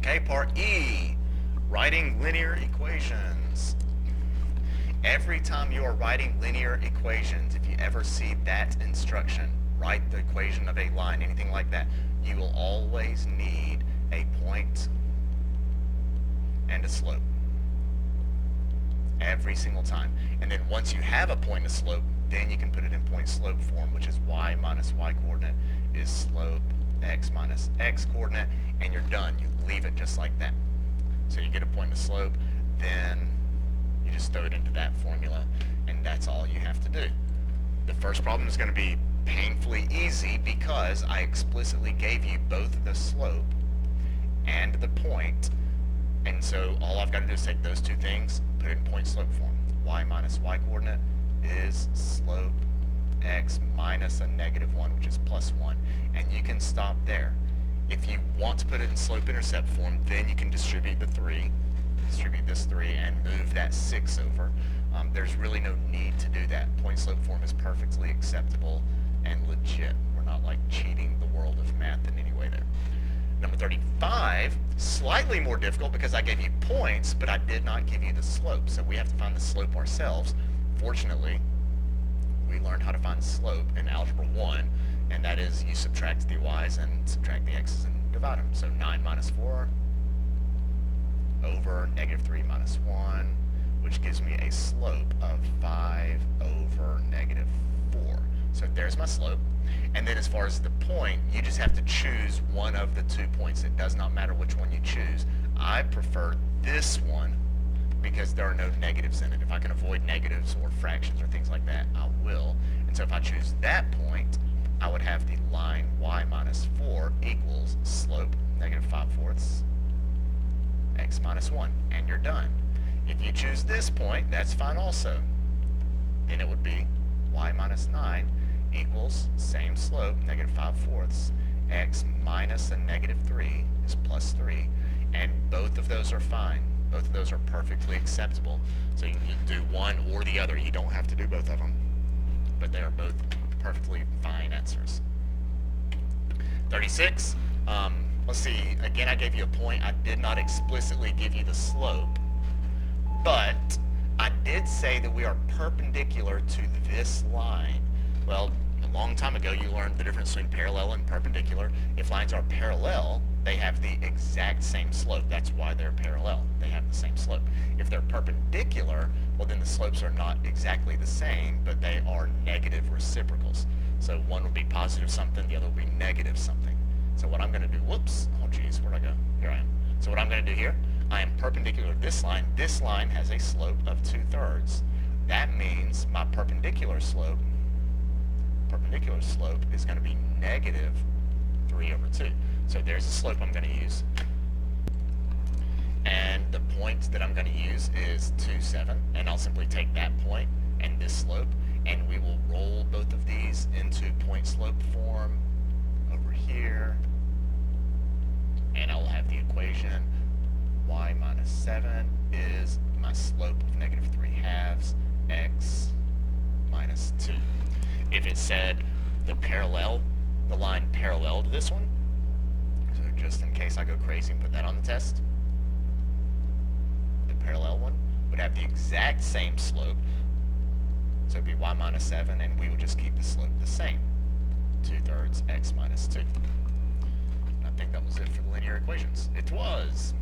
Okay, part E, writing linear equations. Every time you are writing linear equations, if you ever see that instruction, write the equation of a line, anything like that, you will always need a point and a slope. Every single time. And then once you have a point and a slope, then you can put it in point slope form, which is y minus y coordinate is slope x minus x coordinate, and you're done. You leave it just like that. So you get a point and a slope, then you just throw it into that formula, and that's all you have to do. The first problem is going to be painfully easy because I explicitly gave you both the slope and the point, and so all I've got to do is take those two things, put it in point slope form. Y minus y coordinate is slope x minus a -1, which is +1, and you can stop there. If you want to put it in slope intercept form, then you can distribute the 3, distribute this 3, and move that 6 over. There's really no need to do that. Point slope form is perfectly acceptable and legit. We're not like cheating the world of math in any way there. Number 35, slightly more difficult because I gave you points, but I did not give you the slope. So we have to find the slope ourselves. Fortunately, we learned how to find slope in Algebra 1, and that is you subtract the y's and subtract the x's and divide them. So 9 minus 4 over -3 minus 1, which gives me a slope of 5 over -4. So there's my slope. And then as far as the point, you just have to choose one of the 2 points. It does not matter which one you choose. I prefer this one because there are no negatives in it. If I can avoid negatives or fractions or things like that, I will. And so if I choose that point, I would have the line y minus 4 equals slope -5/4 x minus 1, and you're done. If you choose this point, that's fine also. Then it would be y minus 9 equals same slope, -5/4 x minus a -3 is +3, and both of those are fine. Both of those are perfectly acceptable. So you can do one or the other. You don't have to do both of them, but they are both perfectly fine answers. 36. Let's see. Again, I gave you a point. I did not explicitly give you the slope, but I did say that we are perpendicular to this line. Well, a long time ago, you learned the difference between parallel and perpendicular. If lines are parallel, they have the exact same slope. That's why they're parallel. They have the same slope. If they're perpendicular, well, then the slopes are not exactly the same, but they are negative reciprocals. So one would be positive something, the other would be negative something. So what I'm going to do, whoops, oh geez, where'd I go? Here I am. So what I'm going to do here, I am perpendicular to this line. This line has a slope of 2/3. That means my perpendicular slope is going to be -3/2. So there's the slope I'm going to use. And the point that I'm going to use is 2, 7. And I'll simply take that point and this slope, and we will roll both of these into point slope form over here. And I'll have the equation y minus 7 is my slope of -3/2 x minus 2. If it said the line parallel to this one, so just in case I go crazy and put that on the test, the parallel one would have the exact same slope, so it'd be y minus 7, and we would just keep the slope the same, 2/3 x minus 2. And I think that was it for the linear equations. It was!